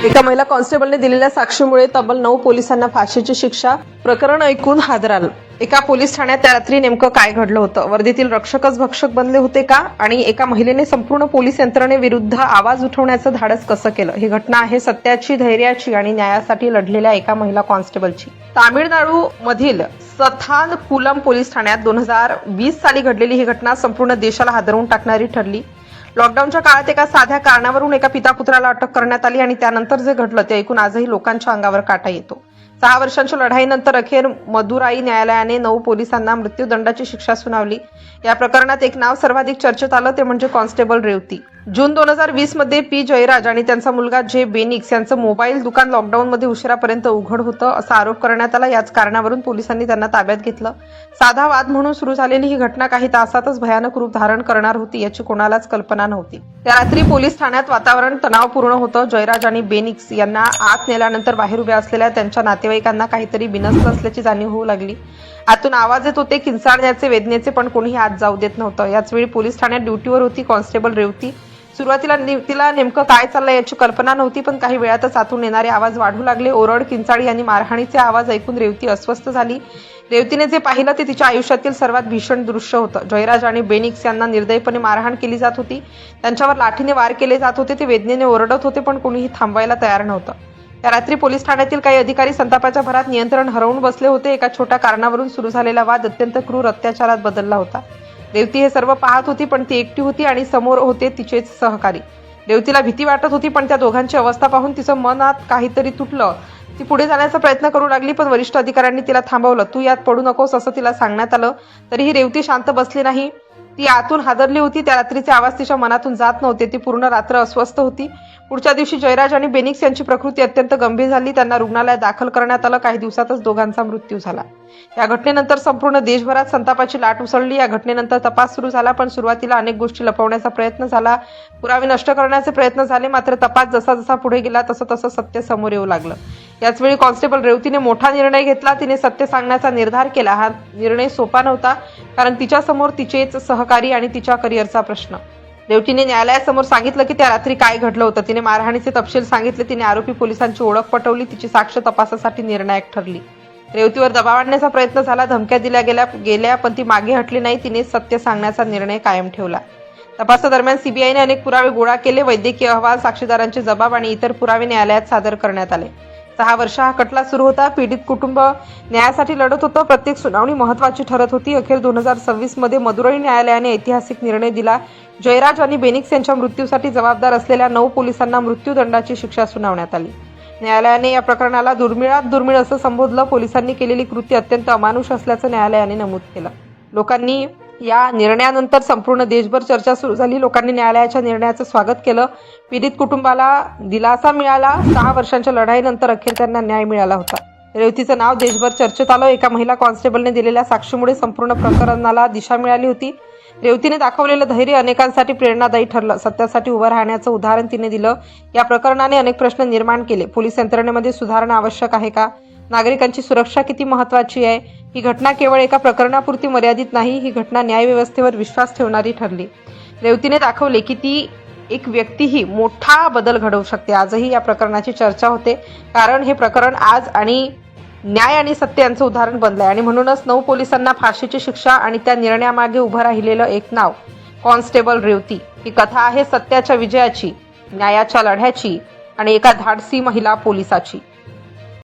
एका महिला कॉन्स्टेबलने दिलेल्या साक्षीमुळे तब्बल 9 पोलिसांना फाशीची शिक्षा. प्रकरण ऐकून हादराल. एका पोलीस ठाण्यात त्या रात्री नेमकं काय घडलं होतं? वर्दीतील रक्षकच भक्षक बनले होते का? आणि एका महिलेने संपूर्ण पोलीस यंत्रणेविरुद्ध आवाज उठवण्याचं धाडस कसं केलं? ही घटना आहे सत्याची, धैर्याची आणि न्यायासाठी लढलेल्या एका महिला कॉन्स्टेबलची. तामिळनाडू मधील सथानकुलम पोलीस ठाण्यात 2020 साली घडलेली ही घटना संपूर्ण देशाला हादरवून टाकणारी ठरली. लॉकडाऊनच्या काळात एका साध्या कारणावरून एका पिता पुत्राला अटक करण्यात आली आणि त्यानंतर जे घडलं ते ऐकून आजही लोकांच्या अंगावर काटा येतो. 6 वर्षांच्या लढाईनंतर अखेर मदुराई न्यायालयाने 9 पोलिसांना मृत्यूदंडाची शिक्षा सुनावली. या प्रकरणात एक नाव सर्वाधिक चर्चेत आलं ते म्हणजे कॉन्स्टेबल रेवती. जून 2020 मध्ये पी जयराज आणि त्यांचा मुलगा जे बेनिक्स यांचं मोबाईल दुकान लॉकडाऊनमध्ये उशिरापर्यंत उघड होतं असा आरोप करण्यात आला. याच कारणावरून पोलिसांनी त्यांना ताब्यात घेतलं. साधा वाद म्हणून सुरू झालेली ही घटना काही तासातच भयानक रूप धारण करणार होती याची कोणालाच कल्पना नव्हती. त्या रात्री पोलीस ठाण्यात वातावरण तणावपूर्ण होतं. जयराज आणि बेनिक्स यांना आत नेल्यानंतर बाहेर उभ्या असलेल्या त्यांच्या नातेवाईकांना काहीतरी बिनसलं असल्याची जाणीव होऊ लागली. आतून आवाज येत होते, किंचाळण्याचे, वेदनेचे, पण कोणीही आत जाऊ देत नव्हतं. याचवेळी पोलीस ठाण्यात ड्युटीवर होती कॉन्स्टेबल रेवती. सुरुवातीला तिला नेमकं काय चाललंय याची कल्पना नव्हती, पण काही वेळातच आतून येणारे आवाज वाढू लागले. ओरड, किंचाळी आणि मारहाणीचे आवाज ऐकून रेवती अस्वस्थ झाली. रेवतीने जे पाहिलं ते तिच्या आयुष्यातील सर्वात भीषण दृश्य होतं. जयराज आणि बेनिक्स यांना निर्दयीपणे मारहाण केली जात होती. त्यांच्यावर लाठीने वार केले जात होते. ते वेदनेने ओरडत होते, पण कोणीही थांबवायला तयार नव्हतं. त्या रात्री पोलीस ठाण्यातील काही अधिकारी संतापाच्या भरात नियंत्रण हरवून बसले होते. एका छोट्या कारणावरून सुरू झालेला वाद अत्यंत क्रूर अत्याचारात बदलला होता. रेवती हे सर्व पाहत होती, पण ती एकटी होती आणि समोर होते तिचेच सहकारी. रेवतीला भीती वाटत होती, पण त्या दोघांची अवस्था पाहून तिचं मनात काहीतरी तुटलं. ती पुढे जाण्याचा प्रयत्न करू लागली, पण वरिष्ठ अधिकाऱ्यांनी तिला थांबवलं. तू यात पडू नकोस असं तिला सांगण्यात आलं. तरीही रेवती शांत बसली नाही. ती आतून हादरली होती. त्या रात्रीचे आवाज तिच्या मनातून जात नव्हते. ती पूर्ण रात्र अस्वस्थ होती. पुढच्या दिवशी जयराज आणि बेनिक्स यांची प्रकृती अत्यंत गंभीर झाली. त्यांना रुग्णालयात दाखल करण्यात आलं. काही दिवसातच दोघांचा मृत्यू झाला. या घटनेनंतर संपूर्ण देशभरात संतापाची लाट उसळली. या घटनेनंतर तपास सुरू झाला, पण सुरुवातीला अनेक गोष्टी लपवण्याचा प्रयत्न झाला, पुरावे नष्ट करण्याचे प्रयत्न झाले. मात्र तपास जसा जसा पुढे गेला तसं तसं सत्य समोर येऊ लागलं. याचवेळी कॉन्स्टेबल रेवतीने मोठा निर्णय घेतला. तिने सत्य सांगण्याचा निर्धार केला. हा निर्णय सोपा नव्हता, कारण तिच्यासमोर तिचेच सहकारी आणि तिच्या करिअरचा प्रश्न. रेवतीने न्यायालयासमोर सांगितलं की त्या रात्री काय घडलं होतं. तिने मारहाणीचे तपशील सांगितले. तिने आरोपी पोलिसांची ओळख पटवली. तिची साक्ष तपासासाठी निर्णायक ठरली. रेवतीवर दबाव आणण्याचा प्रयत्न झाला, धमक्या दिल्या गेल्या, पण ती मागे हटली नाही. तिने सत्य सांगण्याचा निर्णय कायम ठेवला. तपासादरम्यान सीबीआयने अनेक पुरावे गोळा केले. वैद्यकीय अहवाल, साक्षीदारांचे जबाब आणि इतर पुरावे न्यायालयात सादर करण्यात आले. 6 वर्ष हा खटला सुरू होता. पीडित कुटुंब न्यायासाठी लढत होतं. प्रत्येक सुनावणी महत्वाची ठरत होती. अखेर 2026 मध्ये मदुराई न्यायालयाने ऐतिहासिक निर्णय दिला. जयराज आणि बेनिक्स यांच्या मृत्यूसाठी जबाबदार असलेल्या 9 पोलिसांना मृत्यूदंडाची शिक्षा सुनावण्यात आली. न्यायालयाने या प्रकरणाला दुर्मिळात दुर्मिळ असं संबोधलं. पोलिसांनी केलेली कृती अत्यंत अमानुष असल्याचं न्यायालयाने नमूद केलं. लोकांनी या निर्णयानंतर संपूर्ण देशभर चर्चा सुरू झाली. लोकांनी न्यायालयाच्या निर्णयाचं स्वागत केलं. पीडित कुटुंबाला दिलासा मिळाला. 6 वर्षांच्या लढाईनंतर अखेर त्यांना न्याय मिळाला होता. रेवतीचं नाव देशभर चर्चेत आलं. एका महिला कॉन्स्टेबलने दिलेल्या साक्षीमुळे संपूर्ण प्रकरणाला दिशा मिळाली होती. रेवतीने दाखवलेलं धैर्य अनेकांसाठी प्रेरणादायी ठरलं. सत्यासाठी उभं राहण्याचं उदाहरण तिने दिलं. या प्रकरणाने अनेक प्रश्न निर्माण केले. पोलीस यंत्रणेमध्ये सुधारणा आवश्यक आहे का? नागरिकांची सुरक्षा किती महत्वाची आहे? ही घटना केवळ एका प्रकरणापुरती मर्यादित नाही. ही घटना न्यायव्यवस्थेवर विश्वास ठेवणारी ठरली. रेवतीने दाखवले की ती एक व्यक्तीही मोठा बदल घडवू शकते. आजही या प्रकरणाची चर्चा होते, कारण हे प्रकरण आज आणि न्याय आणि सत्य यांचं उदाहरण बनलंय. आणि म्हणूनच 9 पोलिसांना फाशीची शिक्षा आणि त्या निर्णयामागे उभं राहिलेलं एक नाव, कॉन्स्टेबल रेवती. ही कथा आहे सत्याच्या विजयाची, न्यायाच्या लढ्याची आणि एका धाडसी महिला पोलिसाची.